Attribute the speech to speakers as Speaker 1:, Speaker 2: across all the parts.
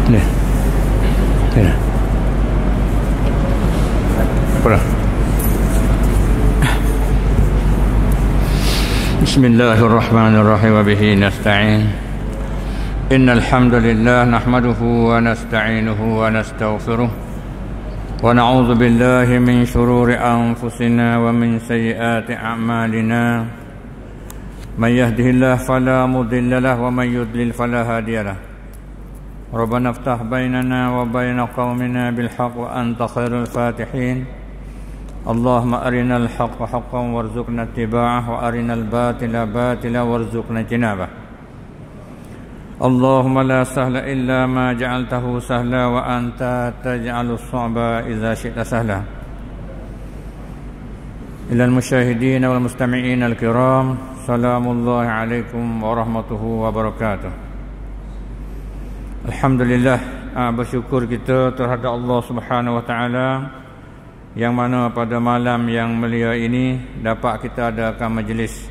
Speaker 1: Ni. Ni. Apa? Bismillahirrahmanirrahim wa bihi nasta'in. Innal hamdalillah nahmaduhu wa nasta'inuhu wa nastaghfiruh wa na'udzu billahi min shururi anfusina wa min sayyiati a'malina. Man yahdihillahu fala mudilla lahu wa man yudlil fala hadiya lahu. Rabbana iftah bainana wa baina qaumina bil haqq wa anta khairul fatihin. Allahumma arinal haqqa haqqan warzuqna ittiba'ah wa arinal batila batila warzuqna ijtinabah. Allahumma la sahla illa ma ja'altahu sahla wa anta taj'alus sa'ba idza syi'ta sahla. Ilal musyahidin wal mustami'in al-kiram, salamullahi alaikum warahmatullahi wabarakatuh. Alhamdulillah, bersyukur kita terhadap Allah Subhanahu wa taala yang mana pada malam yang mulia ini dapat kita adakan majlis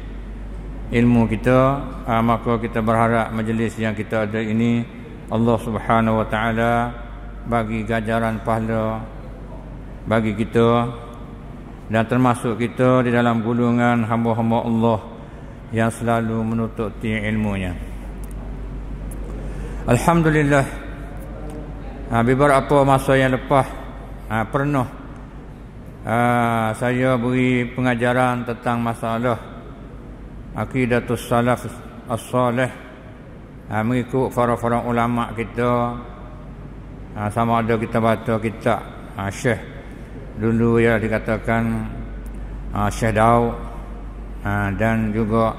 Speaker 1: ilmu kita. Maka kita berharap majlis yang kita ada ini Allah Subhanahu wa taala bagi ganjaran pahala bagi kita dan termasuk kita di dalam golongan hamba-hamba Allah yang selalu menututi ilmunya. Alhamdulillah, beberapa masa yang lepas pernah saya beri pengajaran tentang masalah Aqidatus Salaf As-Salih, mengikut para ulama kita. Sama ada kita baca kitab Syekh dulu ya dikatakan Syekh Daud, dan juga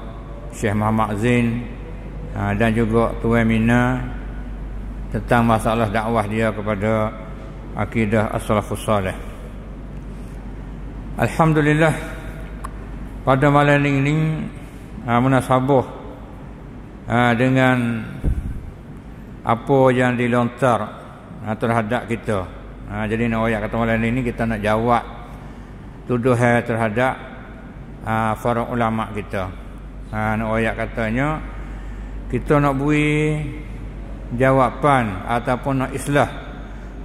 Speaker 1: Syekh Muhammad Zain, dan juga Tuan Mina, tentang masalah dakwah dia kepada akidah as-salafus salih. Alhamdulillah, pada malam ini munasabah dengan apa yang dilontar terhadap kita. Jadi nak ayat kata malam ini kita nak jawab tuduhan terhadap para ulama kita. Nak ayat katanya kita nak beri jawapan ataupun nak islah,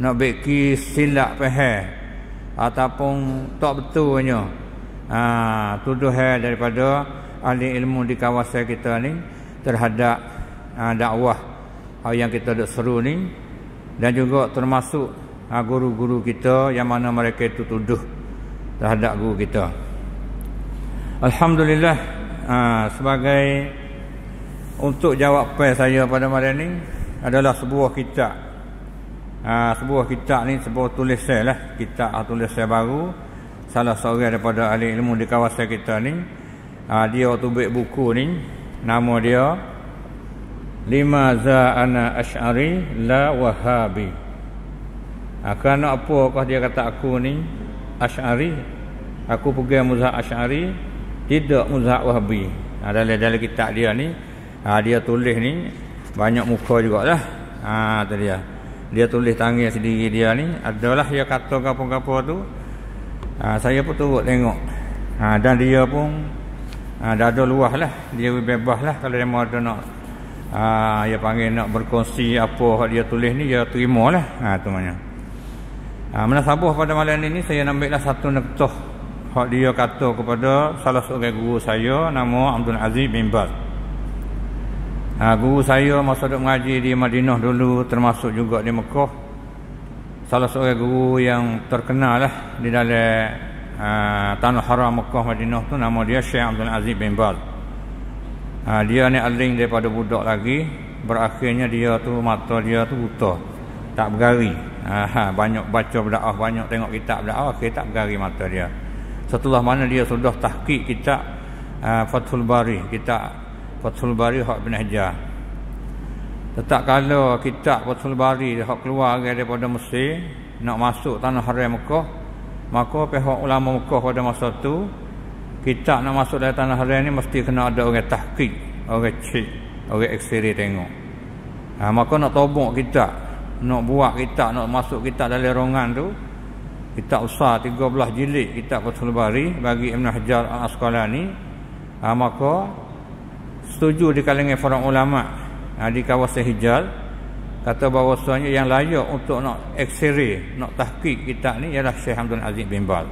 Speaker 1: nak beki silap faham ataupun tak betulnya tuduhan daripada ahli ilmu di kawasan kita ni terhadap dakwah yang kita duk seru ni, dan juga termasuk guru-guru kita yang mana mereka itu tuduh terhadap guru kita. Alhamdulillah, sebagai untuk jawapan saya pada malam ni adalah sebuah kitab. Sebuah kitab ni sebuah tulisan lah, kitab tulisan baru salah seorang daripada ahli ilmu di kawasan kita ni. Dia waktu buat buku ni, nama dia Limaza ana Asy'ari la Wahabi. Kerana apakah dia kata aku ni Asy'ari, aku pegang mazhab Asy'ari, tidak mazhab Wahabi. Dalam kitab dia ni dia tulis ni banyak muka jugalah. Tu dia tulis tangan sendiri dia ni, adalah dia kata gapo-gapo tu. Saya pun turut tengok. Dan dia pun dah ada luah lah, dia bebas lah kalau dia mahu ada nak dia panggil nak berkongsi apa dia tulis ni, dia terima lah. Tu maknanya. Munasabah pada malam ini saya ambil lah satu noktah hak dia kata kepada salah seorang guru saya nama Abdul Aziz bin Baz. Guru saya masa duk mengaji di Madinah dulu, termasuk juga di Mekah. Salah seorang guru yang terkenal lah di dalam tanah haram Mekah Madinah tu, nama dia Syekh Abdul Aziz bin Baz. Dia ni aling daripada budak lagi, berakhirnya dia tu mata dia tu buta, tak bergari. Banyak baca berdakwah, banyak tengok kitab berdakwah, akhir tak bergari mata dia. Setelah mana dia sudah tahqiq kitab Fathul Bari, kitab Fathul Bari hak Ibn Hajar. Tetap kalau kitab Fathul Bari hak keluar daripada Mesir nak masuk tanah haram Mekah, maka pihak ulama Mekah pada masa tu, kitab nak masuk dalam tanah haram ni mesti kena ada orang tahqiq, orang cek, orang x-ray tengok. Maka nak tobok kitab, nak buat kitab, nak masuk kitab dalam rongan tu, kitab besar 13 jilid kitab Fathul Bari bagi Ibn Hajar Al-Asqalani, maka setuju di kalangan para ulama di kawasan Hijaz kata bahawasanya yang layak untuk nak X-ray, nak tahqiq kitab ni ialah Syekh Abdul Aziz bin Baz.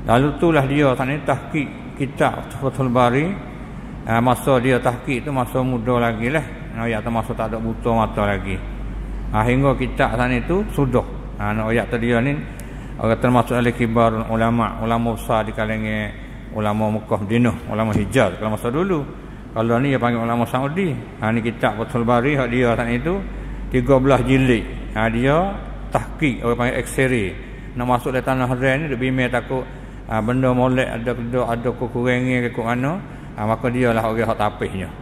Speaker 1: Lalu itulah dia sana tahqiq kitab Fathul Bari. Masa dia tahqiq tu masa muda lagi lah. Ayat tu masa tak ada buta mata lagi. Hingga kitab sana itu sudah. Ayat tu dia ni orang termasuk oleh kibar ulama besar di kalangan ulama Mekah Madinah, ulama Hijaz kalau masa dulu. Kalau ni dia panggil ulama Saudi. Ni kitab Fathul Bari hak dia sana itu 13 jilid. Dia tahqiq, orang panggil X-ray. Nak masuk dalam tanah haram ni dia bimbang takut benda molek ada kekurangan ke mana. Maka dia lah orang hak tapihnya.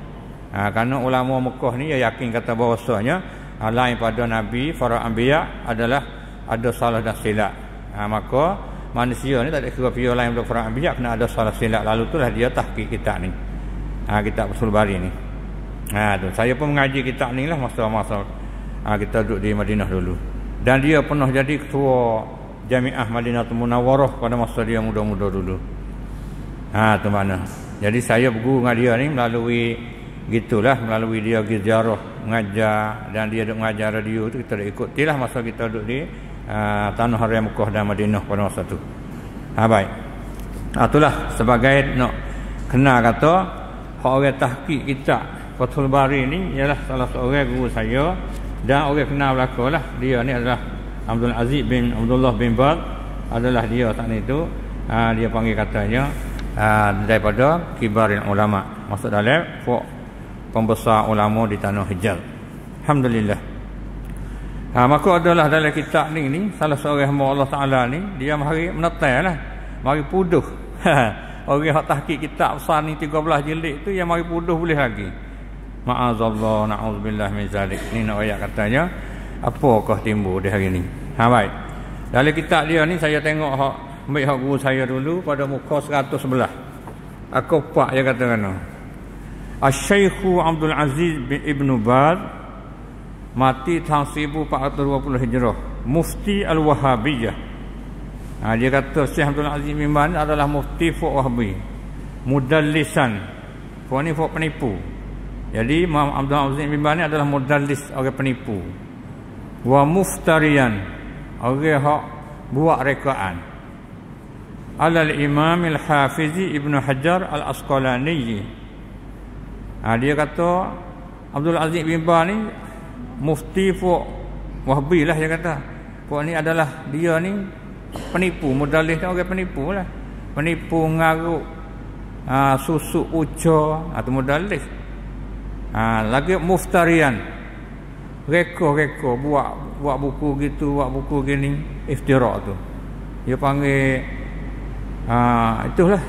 Speaker 1: Kerana ulama Mekah ni dia yakin kata bahawasanya lain pada Nabi, para anbiya adalah ada salah dan silap. Maka manusia ni tak ada kira lain daripada para anbiya, kena ada salah silap. Lalu itulah dia tahqiq kitab ni. Kitab Fathul Bari ni. Saya pun mengaji kitab ni lah masa-masa kita duduk di Madinah dulu. Dan dia pernah jadi ketua Jamiah Madinatul Munawwarah pada masa dia muda-muda dulu. Tu mana. Jadi saya berguru dengan dia ni melalui gitulah, melalui dia pergi ziarah mengajar, dan dia duduk mengajar radio tu kita dah ikutilah masa kita duduk di tanah haram Mekah dan Madinah pada masa tu. Baik. Itulah sebagai nak kenal kata hak orang tahqiq kitab Fathul Bari ni ialah salah seorang guru saya dan orang kenal belaka lah. Dia ni adalah Abdul Aziz bin Abdullah bin Baz, adalah dia saat itu dia panggil katanya daripada kibarin ulama, masuk dalam pembesar ulama di tanah Hijaz. Alhamdulillah. Maka adalah dalam kitab ni salah seorang hamba Allah Taala ni dia mari menetai lah, mari puduh. Orang yang tahqiq kitab besar ni 13 jilid tu yang mari puduh boleh lagi. Ma'azallah, na'udzubillah min zalik. Ni nak ayat katanya apakah timbul di hari ni. Baik. Dalam kitab dia ni saya tengok ambil hak guru saya dulu pada muka 111. Aku pak dia kata kan. Asy-Syaikh Abdul Aziz bin Ibn Baz mati tahun 1420 Hijrah, mufti Al-Wahhabiyah. Dia kata Syekh Abdul Aziz bin Baz adalah mufti fiqh Wahhabi, mudallisan. Fiqh ni fiqh penipu. Jadi Imam Abdul Aziz bin Baz ni adalah mudallis, orang penipu. Wa muftariyan, orang hak buat rekaan. Alal Imam Al-Hafizi Ibn Hajar Al-Asqalani. Dia kata Abdul Aziz bin Baz ni mufti fiqh Wahhabi lah, dia kata. Fiqh ni adalah dia ni penipu, mudallis ni orang penipu lah. Penipu ngaruk susuk uca atau mudallis. Lagi muftarian, reka-reka buat buku gitu, buat buku gini, iftirak tu dia panggil. Itulah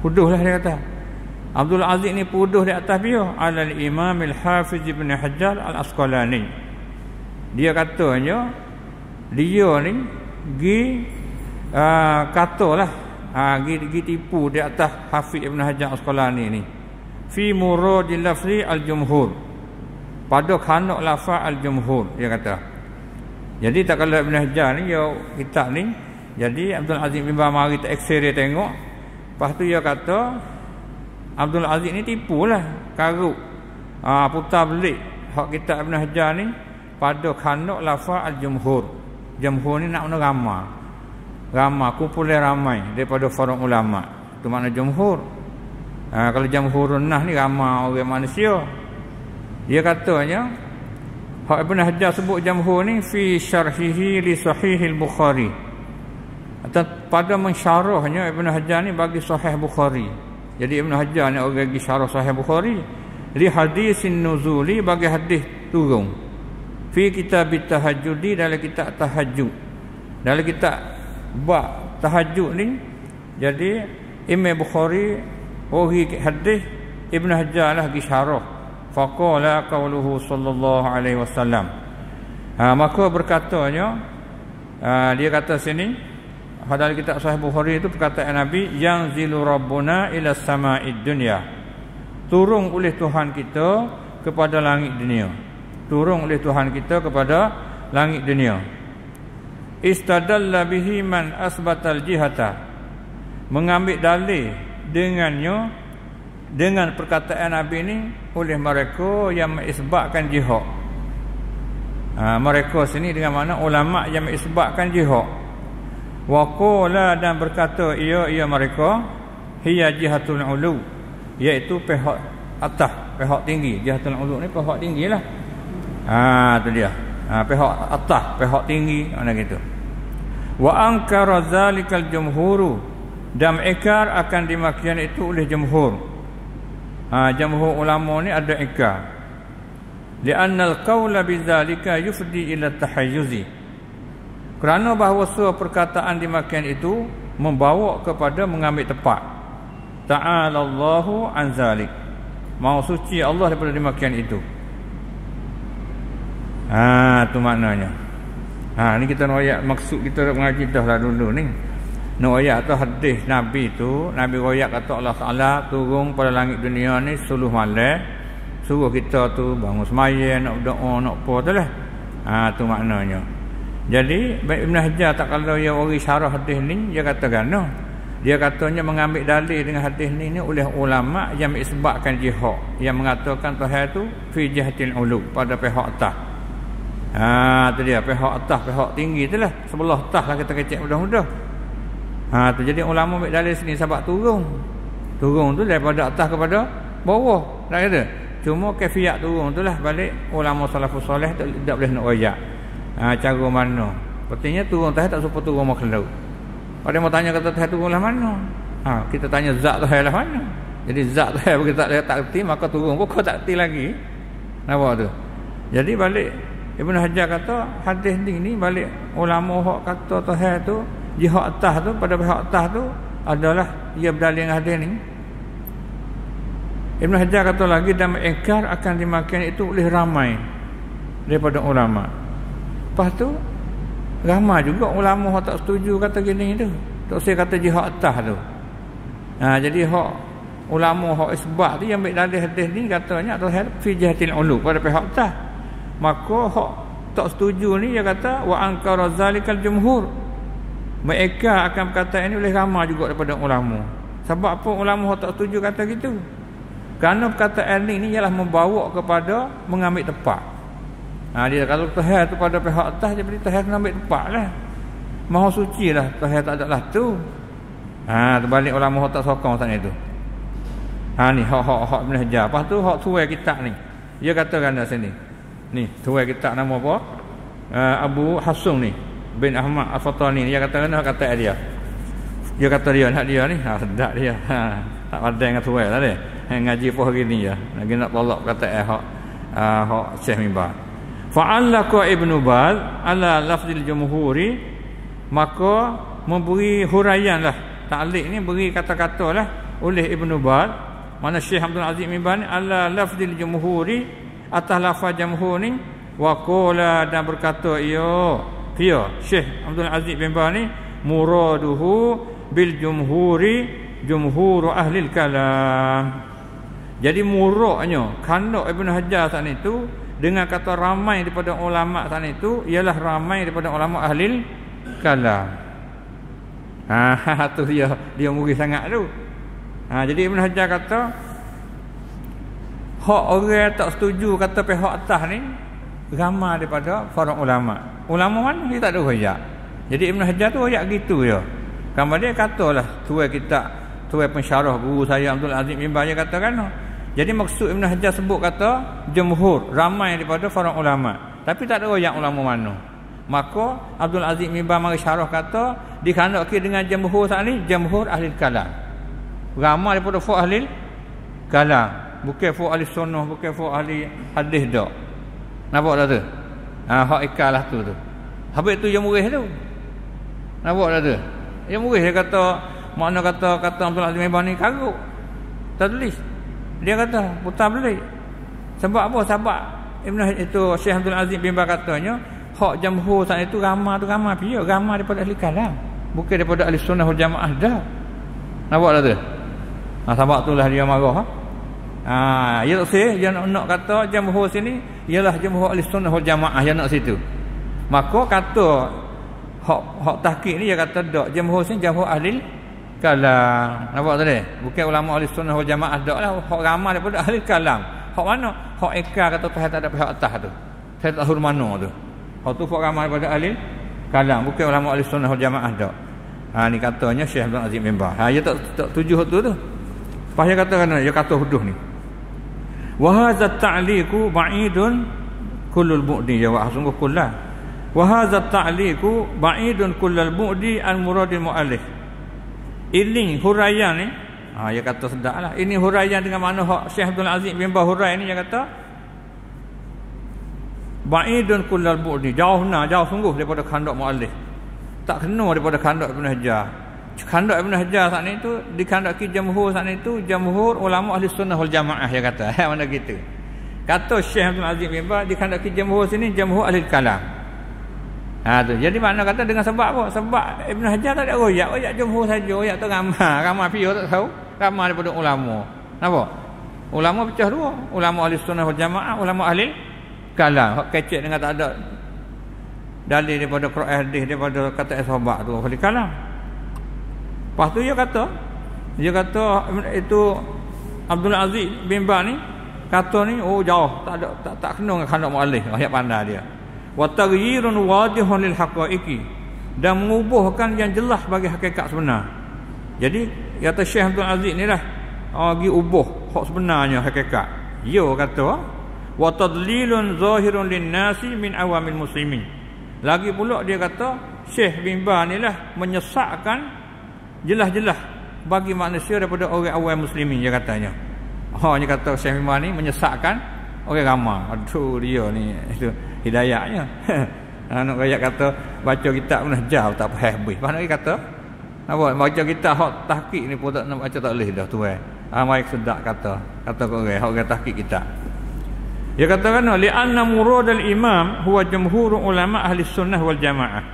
Speaker 1: puduh lah dia kata. Abdul Aziz ni puduh di atas dia alal Imam Al-Hafiz Ibn Hajar Al-Asqalani. Dia katanya dia ni katalah gi tipu di atas Hafiz Ibn Hajar Al-Asqalani ni fi muradil lafzi al-jumhur, pada khanak lafaz al-jumhur dia kata. Jadi tak kalau Ibn Hajar ni dia kitab ni, jadi Abdul Aziz bin Baz mari tak X-ray tengok, lepas tu dia kata Abdul Aziz ni tipulah, karuk putar belik hak kitab Ibn Hajar ni pada khanak lafaz al-jumhur. Jumhur ni nak mana ramai kumpulan ramai daripada forum ulama, tu makna jumhur. Kalau jamhurun nas ni ramai orang manusia. Dia katanya hak Ibn Hajar sebut jamhur ni fi syarhihi li sahihil Bukhari, atau pada mensyarahnya Ibn Hajar ni bagi sahih Bukhari. Jadi Ibn Hajar ni orang bagi syarah sahih Bukhari li hadisin nuzuli, bagi hadis turun. Fi kitab tahajjudi, dalam kitab tahajud, dalam kitab bab tahajud ni. Jadi Imam Bukhari bagi hadis, Ibn Hajar lah bagi syarah. Faqala qauluhu sallallahu alaihi wasallam. Maka berkatanya dia kata sini dalam kitab Sahih Bukhari itu perkataan Nabi, yang zilu rabbuna ila sama'id dunya, turun oleh Tuhan kita kepada langit dunia. Turun oleh Tuhan kita kepada langit dunia. Istadalla bihi man asbatal jihata, mengambil dalil dengannya, dengan perkataan Nabi ini oleh mereka yang mengisbatkan jihad. Mereka sini dengan makna ulama yang mengisbatkan jihad. Wa qala, dan berkata ia mereka, hiya jihatul ulu, iaitu pihak atas, pihak tinggi. Jihatul ulu ni pihak tinggilah. Tu dia. Pihak atas, pihak tinggi, mana gitu. Wa ankara zalikal jumhuru, dan ikrar akan dimakian itu oleh jumhur. Jumhur ulama ni ada ikrar. Li'anna al-qawla bidzalika yufdi ila tahayyuzi, kerana bahawa perkataan dimakian itu membawa kepada mengambil tempat. Ta'ala Allahu an zalik, maha suci Allah daripada dimakian itu. Tu maknanya. Ni kita nak ayat, maksud kita nak mengaji dah lah dulu ni. Nak ayat tu hadis Nabi tu, Nabi royak kata Allah Taala turun pada langit dunia ni 10 malam, suruh kita tu bangun sembahyang, nak berdoa, nak apa tu lah. Tu maknanya. Jadi Ibn Hajar tak kalau dia orang syarah hadis ni, dia kata gano. Dia katanya mengambil dalil dengan hadis ni oleh ulama yang mengisbatkan jihad, yang mengatakan Tuhan tu fi jihatil ulu, pada pihak atas. Tu dia, pihak atas, pihak tinggi tu lah. Sebelah atas lah kita kecek mudah-mudah. Tu jadi ulama ambil dalil sini sebab turun. Turun tu daripada atas kepada bawah. Tak kata. Cuma kafiat turun tu lah balik ulama salafus soleh tak boleh nak royak. Cara mana? Sepertinya turun Tuhan tak supaya turun makhluk. Pada mau tanya kata Tuhan turun lah mana? Kita tanya zat Tuhan lah mana? Jadi zat Tuhan kita tak erti, maka turun pun kau tak erti lagi. Nampak tu? Jadi balik Ibn Hajar kata hadis ni balik ulama hak kata Tuhan tu jihad atas tu, pada pihak atas tu adalah ia berdalil dengan hadis ni. Ibn Hajar kata lagi, dan mengingkar akan dimakan itu oleh ramai daripada ulama. Lepas tu ramai juga ulama yang tak setuju kata gini tu. Tak saya kata jihad atas tu. Jadi hak ulama hak isbat tu yang ambil dalil hadis ni katanya atau fi jihatil ulu, pada pihak atas. Maka hak tak setuju ni dia kata wa ankara zalikal jumhur. Mereka akan perkataan ini oleh ramai juga daripada ulama. Sebab apa ulama hak tak setuju kata gitu? Kerana perkataan ni ialah membawa kepada mengambil tempat. Dia kalau Tuhan tu pada pihak atas, dia beri Tuhan mengambil tempat lah. Maha suci lah, Tuhan tak ada lah tu. Terbalik ulama hak tak sokong sana itu. Ni hak Ibn Hajar. Lepas tu hak tuai kitab ni, dia katakan kat sini. Ni tuai kitab nama apa? Abu Hasung ni bin Ahmad Al-Fatani. Dia katakan kata dia. Dia kata dia nak dia ni, sedap dia. Tak pandai dengan tuai lah dia. Ngaji apa hari ni ya. Lagi nak tolak kata hak Syekh Mimbar. Fa'allaka Ibnu Baz ala lafzil jumhuri, maka memberi huraian lah, ta'liq ni beri kata-kata lah oleh Ibnu Baz, mana Syekh Abdul Aziz Mimbar ni ala lafzil jumhuri, atas lafaz jumhur ni, wa qala, dan berkata ia Syekh Abdul Aziz Mimbar ni muraduhu bil jumhuri jumhur ahli kalam. Jadi muraknya kandak Ibn Hajar sana itu dengan kata ramai daripada ulama sana itu ialah ramai daripada ulama ahli kalam. Tu dia murid sangat tu. Jadi Ibn Hajar kata hak orang tak setuju kata pihak atas ni ramai daripada para ulama. Ulama mana dia tak ada royak. Jadi Ibn Hajar tu royak gitu je. Gambar dia katalah tuai kitab, tuai pensyarah guru saya Abdul Aziz Mimbar dia katakan. Jadi maksud Ibn Hajar sebut kata jumhur, ramai daripada para ulama. Tapi tak ada royak ulama mana. Maka Abdul Aziz Mimbar mari syarah kata dikandaki dengan jumhur saat ni, jumhur ahli kalam. Ramai daripada fu ahli kalam, bukan fu ahli sunnah, bukan fu ahli hadis dak. Nampak tak tu? Hak ikalah tu. Habis tu yang murid tu. Nampak tak tu? Yang murid dia kata makna kata Abdul Aziz Mimbar ni karuk. Tak tulis. Dia kata putar balik. Sebab apa? Sebab itu Syekh Abdul Aziz Mimbar katanya hak jumhur saat itu ramai dia ramai daripada ahli kalam, bukan daripada ahli sunnah wal jamaah dah. Nampak tak tu? Sebab itulah dia marah. Ya tak sih, dia nak kata jumhur sini ialah jumhur ahli sunnah wal jamaah yang nak situ. Maka kata hak tahqiq ni dia kata dak, jumhur sini jumhur ahli kalam. Nampak tak dia? Bukan ulama ahli sunnah wal jamaah dak lah, hak ramai daripada ahli kalam. Hak mana? Hak ikrar kata Tuhan tak ada pihak atas tu. Saya tak tahu mana tu. Hak tu fak ramai pada ahli kalam, bukan ulama ahli sunnah wal jamaah dak. Ni katanya Syekh Abdul Aziz bin Baz. Ya tak tujuh tu. Pas dia katakan dia kata huduh ni. Wa hadza ta'liqu ba'idun kullul bu'di jawab sungguh kullah. Wa hadza ta'liqu ba'idun kullal bu'di an muradil muallif. Ini huraian ni. Dia kata sedaklah. Ini huraian dengan mana hak Syekh Abdul Aziz bin Baz hurai ni dia kata ba'idun kullal bu'di, jauh sungguh daripada khandak muallif. Tak kena daripada khandak Ibn Hajar. Khandak Ibn Hajar saat ni tu dikhandaki jamhur saat ni tu jamhur ulama ahli sunnah wal jamaah dia kata. Mana gitu. Kata Syekh Abdul Aziz bin Baz dikhandaki jamhur sini jamhur ahli kalam. Tu. Jadi mana kata dengan sebab apa? Sebab Ibn Hajar tak ada royak jamhur saja, royak tu ramai pio tak tahu. Ramai daripada ulama. Nampak? Ulama pecah dua, ulama ahli sunnah wal jamaah, ulama ahli kalam. Hak kecek dengan tak ada dalil daripada Quran hadis daripada kata sahabat tu ahli kalam. Lepas tu dia kata itu Abdul Aziz bin Baz ni kata ni jauh tak kena dengan khandak muallif. Ayat pandai dia. Wa taghyirun wadihun lil haqaiqi, dan mengubahkan yang jelas bagi hakikat sebenar. Jadi kata Syekh Abdul Aziz ni lah bagi ubah hak sebenarnya hakikat. Dia kata wa tadlilun zahirun lin nasi min awamil muslimin. Lagi pula dia kata Syekh bin Baz ni lah menyesatkan jelas-jelas bagi manusia daripada orang awam muslimin dia katanya. Dia kata Syekh bin Baz ni menyesatkan orang ramai. Aduh dia ni itu hidayahnya. Nak rakyat kata baca kitab pun jauh tak faham habis. Mana dia kata baca kitab hak tahqiq ni pun tak nak baca tak boleh dah tuan. Mai sedak kata orang tahqiq kitab. Dia katakan li'anna muradul imam huwa jumhur ulama ahli sunnah wal jamaah.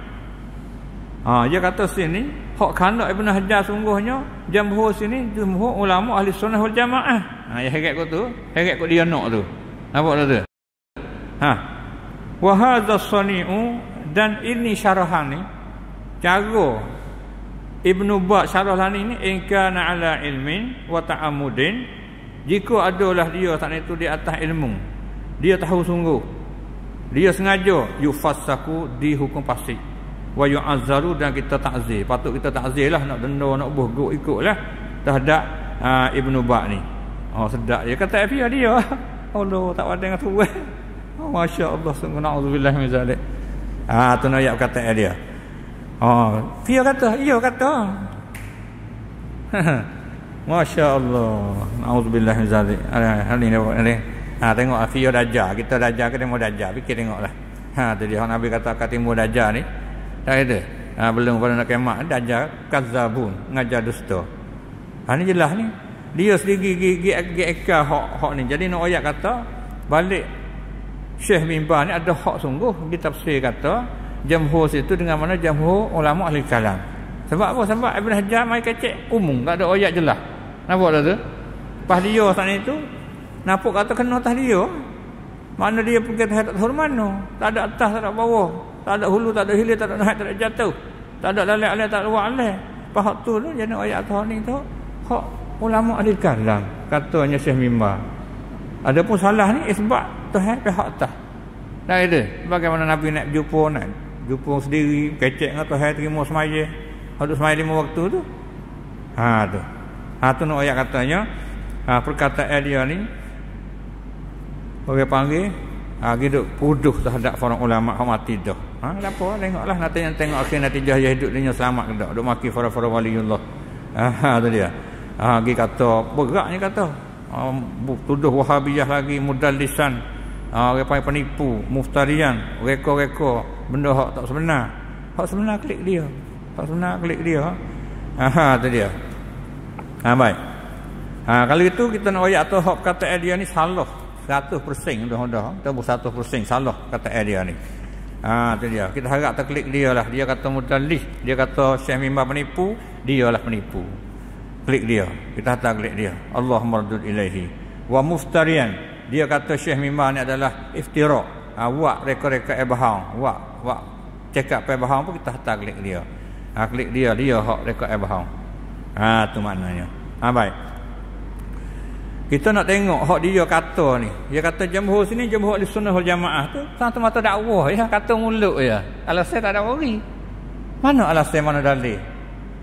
Speaker 1: Dia kata sini hak khandak Ibn Hajar sungguhnya jumhur sini jumhur ulama ahli sunnah wal jamaah. Ya heret kau dia nak tu. Nampak tak tu? Wa hadza sani'u, dan ini syarahan ni cara Ibnu Baz syarah ni in kana ala ilmin wa ta'ammudin, jika adalah dia tak itu di atas ilmu, dia tahu sungguh, dia sengaja, yufassaku, dihukum fasik, wa yu'azzaru, dan kita takzir. Patut kita takzir lah, nak denda nak buh ikutlah terhadap Ibnu Baz ni. Sedap dia kata dia Allah tak ada dengan tu. Masya-Allah, sungguh naudzubillah min zalik. Tu nak ayat kata dia. Dia kata Masya-Allah, naudzubillah min zalik. Ni tengok Afio Dajjal. Kita Dajjal ke demo Dajjal, fikir tengoklah. Tu dia Nabi kata katimu Dajjal ni. Tak ada. Belum pada nak kiamat Dajjal kadzabun, ngajar dusta. Ni jelas ni. Dia sendiri gigi ekar hak ni. Jadi nak ayat kata balik Syekh bin Baz ni ada hak sungguh. Dia tafsir kata jamhur situ dengan mana jamhur ulama ahli kalam. Sebab apa? Sebab Ibn Hajar mai kecek umum, tak ada ayat jelas. Nampak tak tu? Pas dia sana itu nampak kata kena atas dia. Mana dia pergi tak tahu mana. Tak ada atas, tak ada bawah. Tak ada hulu, tak ada hilir, tak ada naik, tak ada jatuh. Tak ada lalai-lalai, tak ada luar-lalai. Pas tu jadi ayat tu ni tu hak ulama ahli kalam katanya Syekh bin Baz. Adapun salah ni isbat Tuhan pihak atas. Tak ada. Bagaimana Nabi nak jumpa sendiri, kecek dengan Tuhan terima semaya. Hadut semaya 5 waktu tu. Tu nak ayat katanya perkataan dia ni orang panggil hidup puduh terhadap para ulama hak mati dah. Apa tengoklah nanti yang tengok akhir natijah dia hidup dia selamat ke tak. Duk maki para waliullah. Tu dia. Dia kata beratnya kata tuduh wahabiyah lagi, mudallisan, orang panggil penipu, muftarian, reka-reka benda hak tak sebenar. Hak sebenar klik dia. Tu dia. Baik. Kalau itu kita nak ayat tu hak kata dia ni salah 100% dah. Kita buat 100% salah kata dia ni. Tu dia. Kita harap terklik dia lah. Dia kata mudallis, dia kata Syekh bin Baz penipu, dialah penipu. Klik dia, kita hantar klik dia. Allahumma raddud ilaihi. Wa muftarian, dia kata Syekh bin Baz ni adalah iftira. Wak reka-reka bahang, wak cakap bahang pun kita hantar klik dia. Klik dia hak reka bahang. Tu maknanya. Baik. Kita nak tengok hak dia kata ni. Dia kata jamhur sini, jamhur Ahlussunnah wal Jamaah tu semata-mata dakwah ya, kata mulut ya. Alasan tak ada wari. Mana alasan, mana dalil?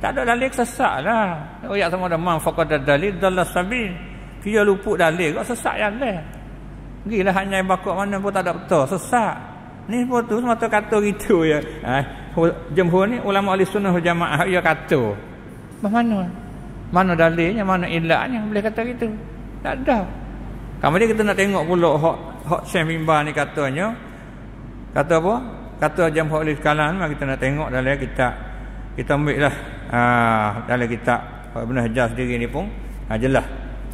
Speaker 1: Tak ada dalil, sesatlah. Ayat sama ada man faqad dalil dallas sabil. Dia luput dalil kok sesat jalan. Gilah hanya bakok mana pun tak ada betul, sesat. Ni pun tu semata kata gitu ya. Jamhur ni ulama Ahlussunnah wal Jamaah dia kata. Mana? Mana dalilnya, mana ilahnya boleh kata gitu? Tak ada. Kemudian kita nak tengok pula hak Syekh Mimbar ni katanya. Kata apa? Kata jamhur ulil kalam, kita nak tengok dalam kitab. Kita ambil lah dalam kitab Ibn Hajar sendiri ni pun jelas.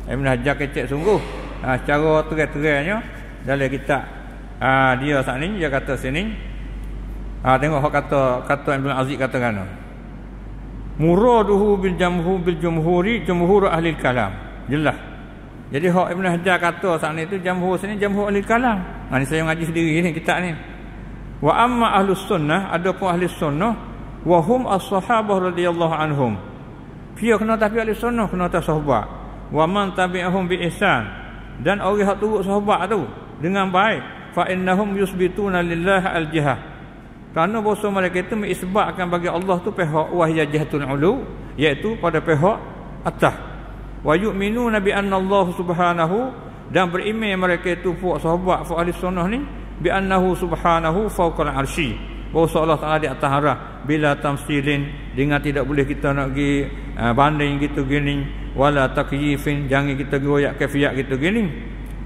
Speaker 1: Ibn Hajar kecek sungguh. Secara terang-terangnya dalam kitab dia saat ni dia kata sini. Tengok hak kata Ibn Aziz kata kan. Muraduhu bil jumhuri jumhur ahli kalam. Jelas. Jadi hak Ibn Hajar kata saat ni tu jamhur sini jamhur ahli kalam. Ni saya ngaji sendiri ni kitab ni. Wa amma ahlus sunnah, adapun ahli sunnah wa hum as-sahabah radhiyallahu anhum. Dia kena tapi ahli sunnah kena atas sahabat. Wa man tabi'ahum bi ihsan, dan orang hak turut sahabat tu dengan baik, fa innahum yusbituna lillahi al-jihah. Kerana bahasa mereka itu mengisbatkan bagi Allah tu pihak wahya jihatul ulu, iaitu pada pihak atas. Wa yu'minuna bi anna Allah subhanahu, dan beriman mereka itu puak sahabat ahli sunnah ni bi annahu subhanahu fawqal arsy, bahawa Allah Taala di atas arah, bila tamsilin, dengan tidak boleh kita nak pergi banding gitu gini, wala takyifin, jangan kita goyak kafiyat gitu gini.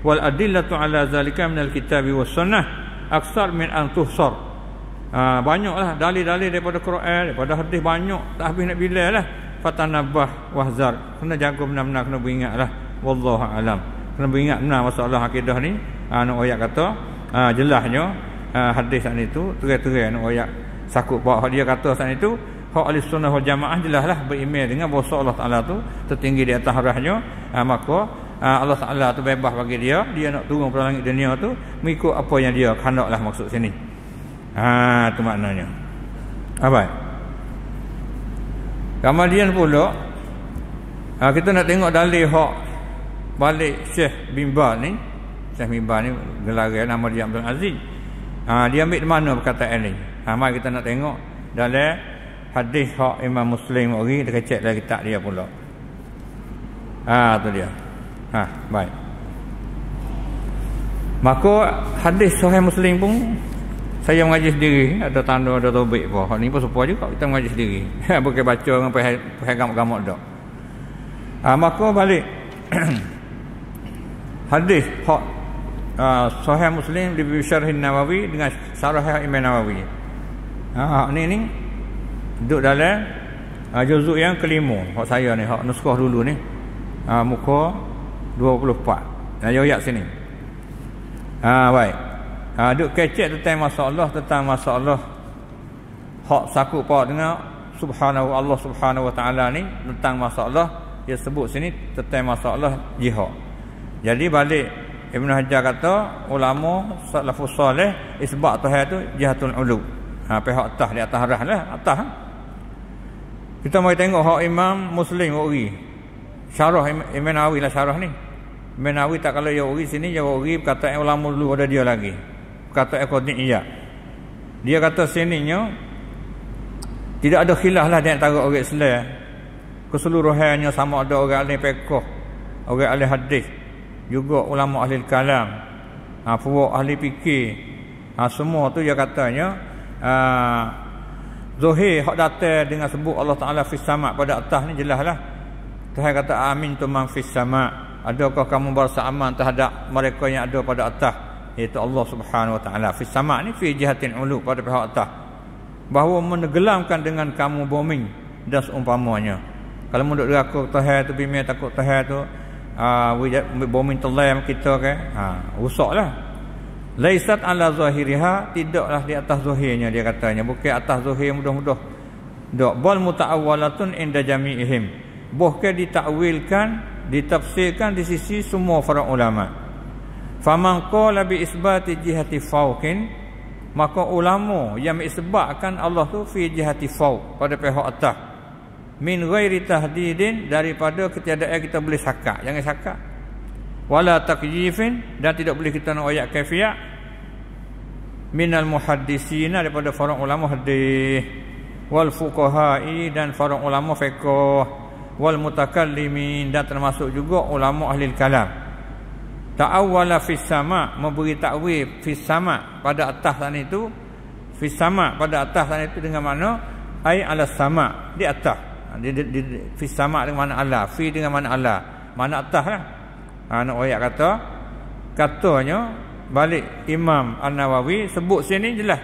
Speaker 1: Wal adillatu ala zalika minal kitabi was sunnah aksar min an tuhsar. Banyaklah dalil-dalil daripada Quran, daripada hadis, banyak tak habis nak bilang lah. Fatanabah wahzar, kena jaga benar-benar, kena beringatlah. Wallahu alam, kena beringat benar masalah akidah ni. Nak ayat kata jelasnya hadis saat itu terang-terang nak ayat sakut bahawa dia kata saat itu hak Ahlussunnah wal Jamaah jelaslah beriman dengan bahawa Allah Taala tu tertinggi di atas arahnya. Maka Allah Taala tu bebas bagi dia nak turun ke langit dunia tu mengikut apa yang dia kehendaklah, maksud sini. Tu maknanya. Apa? Kemudian pula kita nak tengok dalil hak balik Syekh Mimbar ni. Syekh Mimbar ni gelaran nama dia Abdul Aziz. Dia ambil di mana perkataan ni? Mari kita nak tengok dalam hadis hak Imam Muslim ori, dia cek dalam kitab dia pula. Tu dia. Baik. Maka hadis Sahih Muslim pun saya mengaji sendiri, ada tanda, ada tobik apa. Hak ni pun supaya juga kita mengaji sendiri. Bukan baca dengan paham-paham dak. Maka balik hadis hak Sahih Muslim di Syarh Nawawi dengan Syarah Imam Nawawi. Ni duduk dalam juzuk yang kelima. Hak saya ni, hak nuskah dulu ni. Muka 24. Ayat sini. Baik. Duk kecek tentang masalah hak sakut pak dengan subhanahu Allah subhanahu wa ta'ala ni, tentang masalah dia sebut sini tentang masalah jihad. Jadi balik Ibn Hajar kata ulama salafus salih isbat Tuhan tu jihatul ulu. Pihak atas, di atas arah lah, atas. Kita mari tengok hak Imam Muslim ori. Syarah Imam Nawawi lah syarah ni. Imam Nawawi tak kalau ya ori sini, ya ori perkataan ulama dulu ada dia lagi. Perkataan qadiyah. Dia kata sininya tidak ada khilaf lah di antara orang Islam. Keseluruhannya sama ada orang ahli fiqh, orang ahli hadis, juga ulama ahli kalam, fuqaha ahli fikih. Semua tu dia katanya zahir hak datang dengan sebut Allah Taala fis sama' pada atas ni jelaslah. Tuhan kata amin tu man fis sama', adakah kamu berasa aman terhadap mereka yang ada pada atas, iaitu Allah Subhanahu wa taala. Fis sama' ni fi jihatin ulu, pada pihak atas, bahawa menenggelamkan dengan kamu bombing dan seumpamanya. Kalau menurut aku Tuhan tu bimai takut Tuhan tu bombing telam kita ke, rusaklah. Laisat ala zahiriha, tidaklah di atas zahirnya, dia katanya, bukan atas zahir mudah-mudah. Dak bal muta'awwalatun inda jami'ihim, bukan ditakwilkan, ditafsirkan di sisi semua para ulama. Faman qala bi isbati jihati fawqin, maka ulama yang mengisbatkan Allah tu fi jihati fawq, pada pihak atas, min ghairi tahdidin, daripada ketiadaan kita boleh sakak, jangan sakak. wala takyifin, dan tidak boleh kita nak ayat kaifiyah, minal muhaddisina, daripada para ulama hadis, wal fuqaha'i, dan para ulama fiqh, wal mutakallimin, dan termasuk juga ulama ahli kalam. Ta'awwala fis sama, memberi takwil fis sama, pada atas sana itu, fis sama, pada atas sana itu dengan mana ai ala sama, di atas. Fis sama dengan mana ala, fi dengan mana ala, mana atas lah. Nak ayat katanya balik Imam An-Nawawi sebut sini jelas.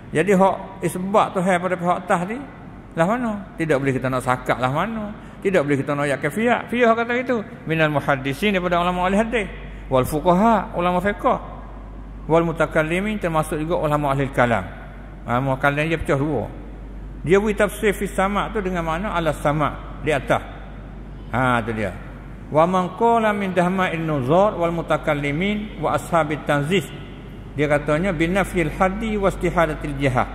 Speaker 1: Jadi hak isbat tu hai pada pihak atas ni lah mana? Tidak boleh kita nak sakak lah mana? Tidak boleh kita nak ayat kafiyah. Fiyah kata itu minal muhaddisin, daripada ulama ahli hadis, wal fuqaha, ulama fiqh, wal mutakallimin, termasuk juga ulama ahli kalam. Ulama kalam dia pecah dua. Dia beri tafsir fis sama tu dengan makna ala sama, di atas. Tu dia. Wa man qala min dahma'in nuzur wal mutakallimin wa ashabit tanzih. Dia katanya binafyil haddi wa istihadatil jihah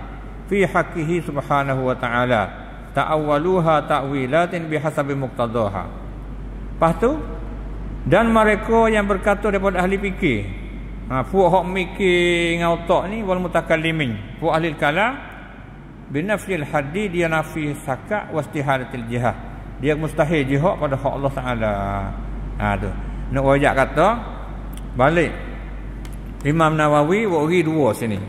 Speaker 1: fi haqqihi subhanahu wa ta'ala. Ta'awwaluha ta'wilatin bihasabi muqtadaha. Lepas tu, dan mereka yang berkata daripada ahli fikir, puak hak mikir dengan otak ni, wal mutakallimin, puak ahli kalam, binafyil haddi, dia nafi sakat, wa istihadatil jihah, dia mustahil jihad pada hak Allah Ta'ala. Tu nak wajak kata balik Imam Nawawi wari dua sini.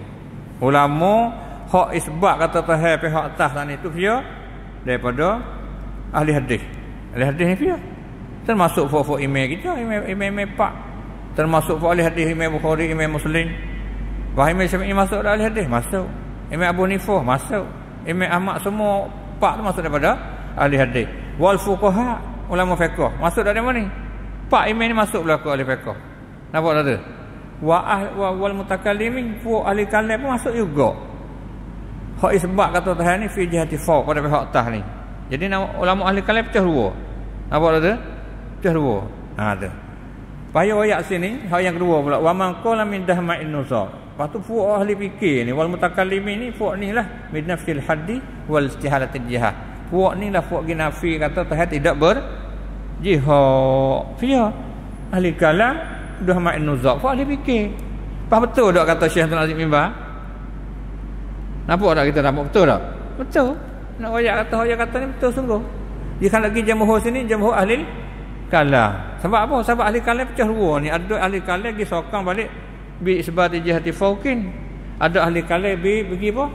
Speaker 1: Ulama hak isbat kata tahai pihak atas sana itu dia daripada ahli hadis. Ahli hadis ni dia termasuk fuk imam kita, imam pak, termasuk fuk ahli hadis, Imam Bukhari, Imam Muslim. Wahai Imam Syafi'i masuk dalam ahli hadis, masuk. Imam Abu Hanifah masuk. Imam Ahmad, semua pak tu masuk daripada ahli hadis. Wal fuqaha, ulama fiqh, masuk dari mana ni? Pak imam ni masuk pula ke ahli fiqh. Nampak tak tu? Wal mutakallimin, fu ahli kalam pun masuk juga. Hak isbat kata Tuhan ni fi jihati fawq, pada pihak atas ni. Jadi ulama ahli kalam pecah dua. Nampak tak tu? Pecah dua. Tu. Payah ayat sini, hak yang kedua pula, wa man qala min dahma'in nuzur. Lepas tu fu ahli fikir ni, wal mutakallimin ni fu ni lah min nafsil haddi wal istihalatil jihad. Puak ni lah puak ginafi kata Tuhan tidak berjihad. Fiyah ahli kalam dah main nuzak, puak ahli fikir. Apa betul tak kata Syekh Abdul Aziz Mimbar? Nampak tak kita nampak betul tak? Betul. Nak ayat kata ni betul sungguh. Dia kan lagi jamhur sini, jamhur ahli kalam. Sebab apa? Sebab ahli kalam pecah dua ni. Ada ahli kalam pergi sokong balik bi isbat jihati fauqin. Ada ahli kalam pergi apa?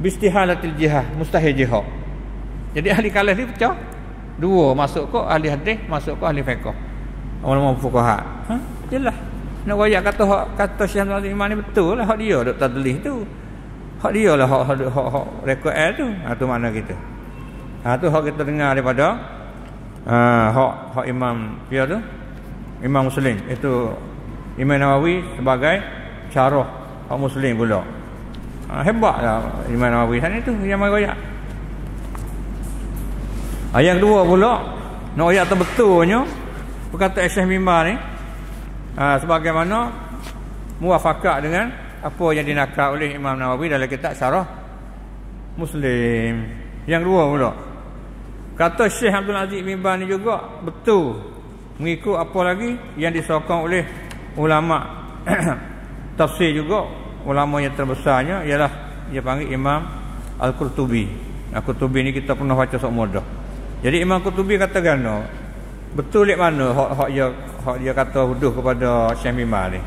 Speaker 1: Bi istihalatil jihad, mustahil jihad. Jadi ahli kalam ni pecah dua, masuk ke ahli hadis, masuk ke ahli fiqh, ulama fuqaha. Jelas nak ayat kata Syekh Abdul Aziz Iman ni betul lah, hak dia dok tadlih tu, hak dia lah hak rekod tu. Tu makna kita. Tu hak kita dengar daripada hak Imam dia tu, Imam Muslim, itu Imam Nawawi sebagai syarah hak Muslim pula. Hebatlah Imam Nawawi sana tu yang mari ayat. Ayat kedua pula, nak ayat terbetulnya perkataan Syekh Mimbar ni, sebagaimana muafakat dengan apa yang dinakal oleh Imam Nawawi dalam kitab Syarah Muslim. Yang kedua pula, kata Syekh Abdul Aziz Mimbar ni juga betul mengikut apa lagi yang disokong oleh ulama tafsir juga. Ulama yang terbesarnya ialah dia panggil Imam Al-Qurtubi. Al-Qurtubi ni kita pernah baca sok mudah. Jadi Imam Qurtubi kata gano, betul lek mana hak dia kata huduh kepada Syekh Mimbar ni.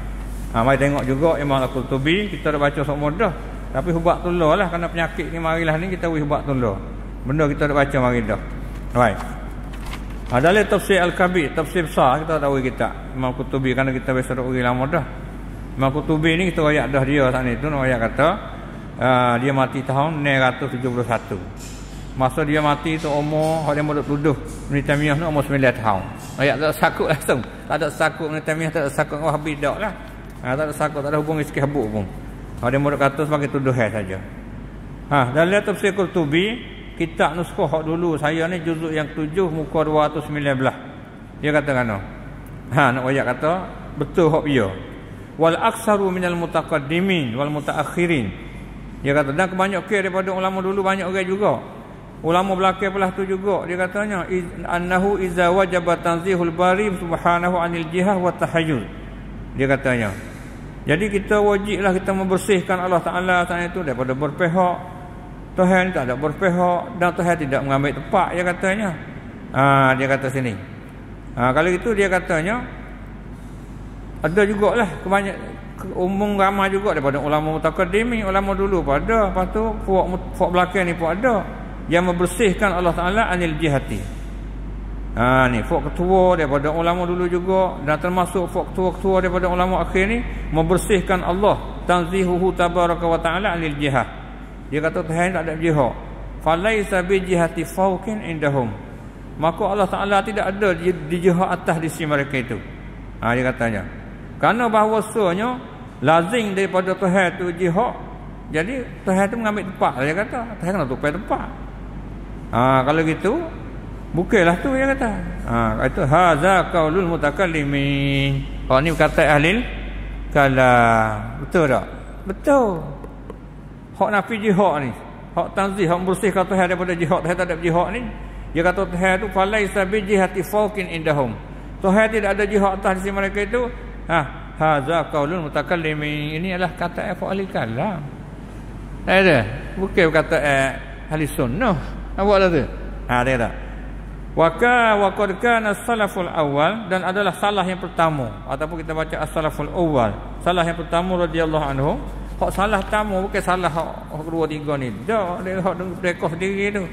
Speaker 1: Mari tengok juga Imam Al-Qurtubi, kita dah baca sok mudah, tapi hubak tulah lah, kerana penyakit ni marilah ni kita hubak tulah. Benda kita dah baca mari dah. Baik. Dalam tafsir Al-Kabir, tafsir besar kita tahu kita Imam Qurtubi, kerana kita biasa uri lama dah. Imam Qurtubi ni kita ayat dah dia sana itu, nak ayat kata dia mati tahun 971. Masa dia mati tu umur hak dia mau tuduh Ibn Taimiyah tu umur 9 tahun. Ayat tak sakut langsung. Tak ada sakut Ibn Taimiyah, tak ada sakut Wahabi dak lah. Tak ada sakut, tak ada hubung sikit habuk pun. Hak dia mau kata sebagai tuduhan saja. Dalam tafsir Qurtubi, kitab nuskah hak dulu saya ni juzuk yang 7 muka 219. Dia kata kan nak ayat kata betul hak dia. Wal aktsaru minal mutaqaddimin wal mutaakhirin. Dia kata dan kebanyakan daripada ulama dulu banyak orang juga. Ulama belakang belah tu juga dia katanya annahu iza wajaba tanzihul bari subhanahu anil jihah wa tahayyul. Dia katanya jadi kita wajiblah kita membersihkan Allah Taala saat itu daripada berpihak. Tuhan tak ada berpihak dan Tuhan tidak mengambil tempat dia katanya. Dia kata sini. Kalau itu dia katanya ada jugalah umum ramai juga daripada ulama mutaqaddimi, ulama dulu pada, lepas tu puak belakang ni pun ada yang membersihkan Allah Taala anil jihati. Ni puak ketua daripada ulama dulu juga dan termasuk puak ketua-ketua daripada ulama akhir ni membersihkan Allah tanzihuhu tabaraka wa taala anil jihah. Dia kata Tuhan tak ada jihad. Falaisa bi jihati fawqin indahum. Maka Allah Taala tidak ada di jihad atas di sisi mereka itu. Dia katanya. Karena bahawasanya lazim daripada Tuhan tu jihad. Jadi Tuhan tu mengambil tempat. Dia kata Tuhan kena tupai tempat. Kalau gitu bukanlah tu dia kata. Itu haza qaulul mutakallimin. Kalau ni kata ahli kalam. Betul tak? Betul. Hak nafi jihad ni, hak tanzih, hak membersihkan Tuhan daripada jihad, Tuhan tak ada jihad ni. Dia kata Tuhan tu falaisa bi jihati fawqin indahum. Tuhan tidak ada jihad atas di sisi mereka itu. Haza qaulul mutakallimin. Ini adalah kata ahli kalam. Ada. Bukan kata ahli sunnah. Awak tu. Dia kata wa qad kana as-salaful awal dan adalah salah yang pertama ataupun kita baca as-salaful awal. Salah yang pertama radhiyallahu anhu. Hak salah tamu bukan salah hak dua tiga ni. Dak dia hak mereka sendiri tu.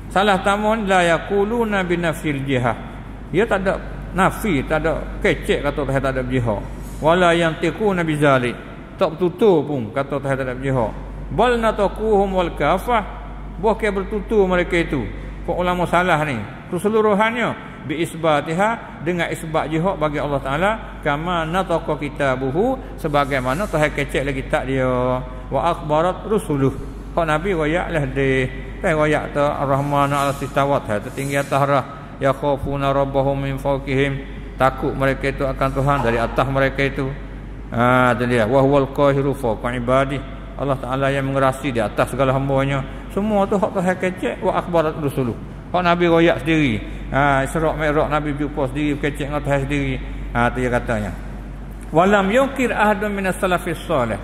Speaker 1: Salah tamu la yaquluna bi nafsil jihah. Dia tak ada nafi, tak ada kecek kata Tuhan tak ada jihad. Wala yantiquna bi zalik. Tak bertutur pun kata Tuhan tak ada jihad. Bal nataquhum wal kafah. Bukan bertutur mereka itu. Kok ulama salah ni. Keseluruhannya bi isbatiha dengan isbat jihad bagi Allah Taala kama nataqa kitabuhu sebagaimana Tuhan kecek lagi tak dia wa akhbarat rusuluh. Hak nabi wayak deh wayak ta ar-rahman al-sistawat tertinggi atas rah ya khafuna rabbahum min fawqihim takut mereka itu akan Tuhan dari atas mereka itu. Itu dia wa huwal qahiru fawqa ibadi. Allah Taala yang mengerasi di atas segala hamba-Nya. Semua tu hak Tuhan kecek wa akhbarat rusuluh. Hak nabi wayak sendiri. Isra' Mi'raj Nabi jumpa sendiri kecek dengan Tuhan sendiri. Tu dia katanya. Walam yunkir ahadun minas salafis salih.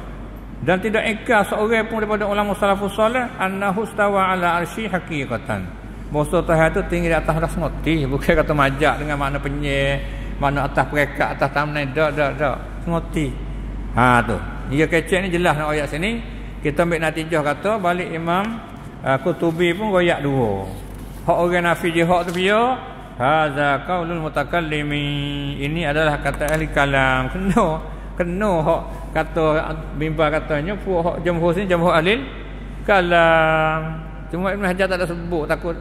Speaker 1: Dan tidak ingkar seorang pun daripada ulama salafus salih annahu stawa ala arsy haqiqatan. Bahawa Tuhan tu tinggi di atas ras mati, bukan kata majak dengan makna penyeh, makna atas perekat, atas tamnai dak. Mati. Tu. Dia kecek ni jelas nak ayat sini. Kita ambil natijah kata balik Imam Qutubi pun royak dua. Hak orang nafi jihad tu dia hadza qaulul mutakallimin. Ini adalah kata ahli kalam. Kena hak kata bimba katanya puak hak jumhur sini jumhur ahli kalam. Cuma Ibn Hajar tak ada sebut takut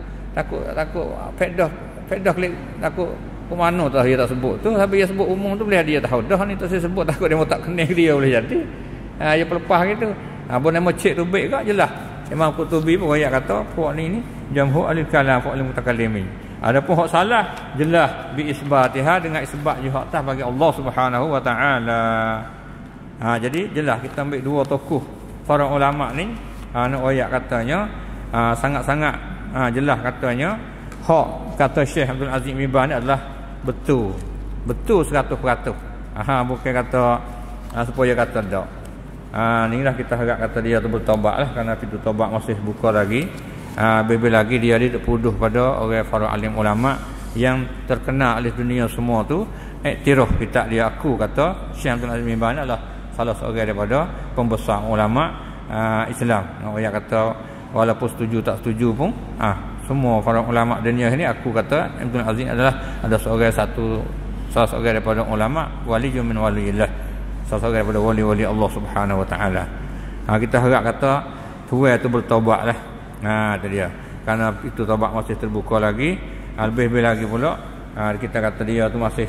Speaker 1: faedah klik takut ke mana tu dia tak sebut tu. Tapi dia sebut umum tu boleh dia tahu. Dah ni tak saya sebut takut dia mau tak kena dia boleh jadi. Dia pelepah gitu. Apa nama cik tu baik ke jelas. Imam Qutubi pun ayat kata puak ni jamhur ahli kalam puak ahli mutakallimin. Adapun hak salah jelas bi isbatiha dengan isbat jihad tah bagi Allah Subhanahu wa taala. Jadi jelas kita ambil dua tokoh para ulama ni nak ayat katanya sangat-sangat jelas katanya hak kata Syekh Abdul Aziz bin Baz ni adalah betul 100%. Bukan kata supaya kata dak. Inilah kita harap kata dia tu bertaubatlah kerana pintu taubat masih buka lagi. Lebih lagi dia dituduh pada orang para alim ulama yang terkenal oleh dunia semua tu iktiraf kita dia aku kata Syekh Abdul Aziz bin Baz adalah salah seorang daripada pembesar ulama Islam. Orang kata walaupun setuju tak setuju pun semua para ulama dunia ni aku kata Abdul Aziz adalah ada salah seorang daripada ulama wali min waliillah. Salah seorang daripada wali-wali Allah Subhanahu wa taala. Kita harap kata tuai tu bertaubatlah. Itu dia. Karena itu taubat masih terbuka lagi, lebih-lebih lagi pula kita kata dia tu masih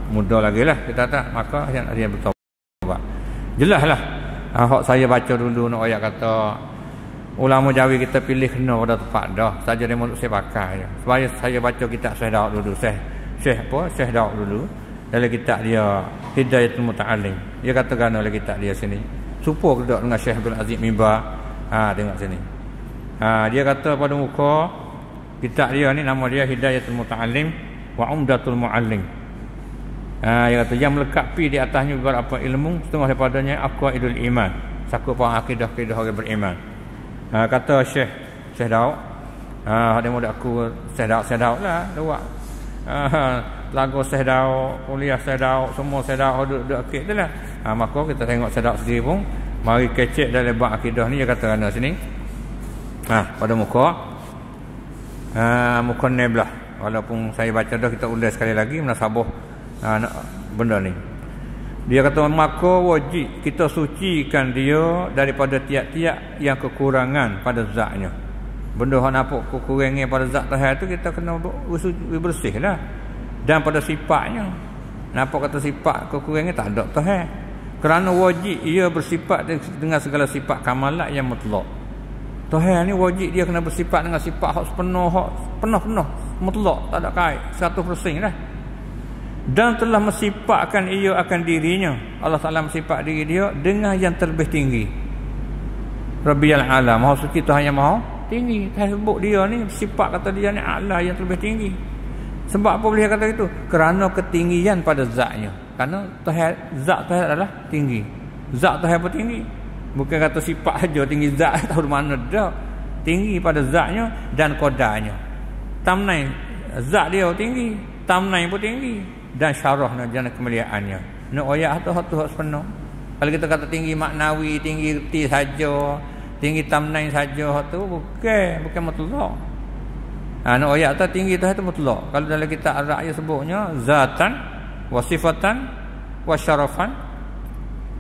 Speaker 1: muda lagi lah kita tak, maka dia bertaubat. Jelaslah. Hak saya baca dulu nak ayat kata ulama Jawi kita pilih kena pada tempat dah. Saja dia untuk saya pakai je. Supaya saya baca kitab Syekh Daud dulu. Syekh Daud dulu. Dalam kitab dia Hidayatul Muta'allim. Dia katakan oleh kitab dia sini. Supaya kedok dengan Syekh Abdul Aziz bin Baz. Tengok sini. Dia kata pada muka kitab dia ni, nama dia Hidayatul Muta'allim wa Umdatul Mu'allim. Dia kata yang melengkapi di atasnya beberapa ilmu setengah daripadanya aqwaidul iman, sakup akidah-akidah orang beriman. Kata Syekh Daud, dia muda aku Syekh Daud lah buat lagu Syekh Daud, kuliah Syekh Daud, semua Syekh Daud duduk akid tu lah. Maka kita tengok Syekh Daud sendiri pun mari kecek dalam bab akidah ni. Dia kata kerana sini pada muka neblah, walaupun saya baca dah, kita ulas sekali lagi menasabah benda ni. Dia kata maka wajib kita sucikan dia daripada tiap-tiap yang kekurangan pada zatnya. Benda yang nampak kekurangan pada zat Tuhan tu kita kena bersih lah. Dan pada sifatnya, nampak kata sifat kekurangan tak ada Tuhan. Kerana wajib ia bersifat dengan segala sifat kamalat yang mutlak. Tuhan ni wajib dia kena bersifat dengan sifat hak sepenuh, hak penuh mutlak, tak ada kait 100% lah. Dan telah mensifatkan ia akan dirinya. Allah Taala mensifat diri dia dengan yang terlebih tinggi. Rabbiyal A'la, Maha Suci Tuhan yang Maha Tinggi. Tuhan sebut dia ni, sifat kata dia ni A'la, yang terlebih tinggi. Sebab apa boleh kata itu? Kerana ketinggian pada zatnya. Kerana Tuhan, zat Tuhan adalah tinggi. Zat Tuhan pun tinggi. Bukan kata sifat saja tinggi, zat tahu mana dah. Tinggi pada zatnya dan qadarnya. Tamnai zat dia tinggi, tamnai pun tinggi, dan syarahnya dan kemuliaannya. Nak ayat tu hak sepenuh. Kalau kita kata tinggi maknawi, tinggi reti saja, tinggi tamnai saja, hak tu bukan mutlak. Nak ayat tu tinggi tu mutlak. Kalau dalam kitab Ar-Ra'ya sebutnya zatan wa sifatan wa syarafan,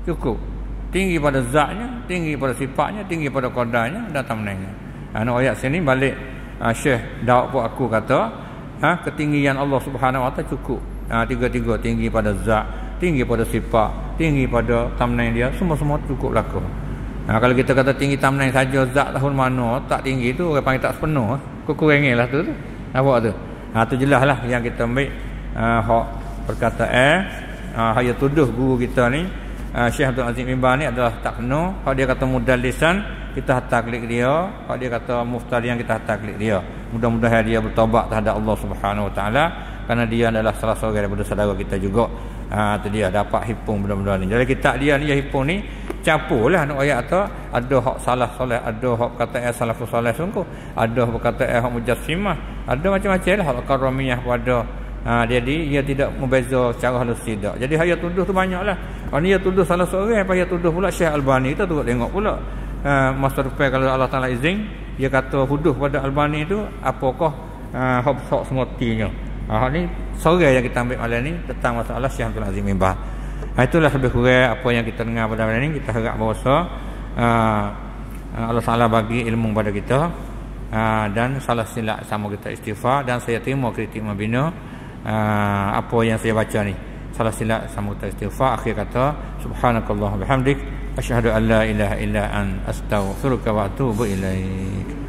Speaker 1: cukup. Tinggi pada zatnya, tinggi pada sifatnya, tinggi pada qadarnya dan tamnainya. Nak ayat sini balik Syekh Daud pun aku kata ketinggian Allah Subhanahu Wa Taala cukup. Tiga-tiga, tinggi pada zat, tinggi pada sifat, tinggi pada tamnain dia, semua-semua cukup laku. Kalau kita kata tinggi tamnain saja, zat tahun mana tak tinggi tu orang panggil tak sepenuh, kekurangan lah tu. Nampak tu? Tu jelas lah yang kita ambil hak perkataan haya tuduh guru kita ni Syekh Abdul Aziz Mimbar ni adalah tak kena. Kalau dia kata mudallisan, kita taklid dia. Kalau dia kata muftarian, kita taklid dia. Mudah-mudahan dia bertaubat terhadap Allah Subhanahu Wa Taala, kerana dia adalah salah seorang daripada saudara kita juga. Tu dia dapat hipung benda-benda ni. Jadi kitab dia ni, hipung ni campurlah nak ayat tu. Ada hak salah soleh, ada hak kata salafus soleh sungguh, ada hak kata hak mujassimah, ada macam-macam lah hak karamiyah pada. Jadi ia tidak membeza secara halus tidak. Jadi haya tuduh tu banyaklah. Kalau ni ia tuduh salah seorang, apa ia tuduh pula Syekh Albani, kita tengok pula masa depan kalau Allah Taala izin, dia kata tuduh pada Albani itu apakah hak semotinya. Ni seorang yang kita ambil malam ni tentang masalah Syekh Abdul Aziz Mimbar. Itulah lebih kurang apa yang kita dengar pada malam ni. Kita harap bahawa Allah Taala bagi ilmu pada kita, dan salah silap sama kita istighfar, dan saya terima kritik membina apa yang saya baca ni. Salah silap sama kita istighfar. Akhir kata subhanakallah bihamdik asyhadu an la ilaha illa an astaghfiruka wa atubu ilaik.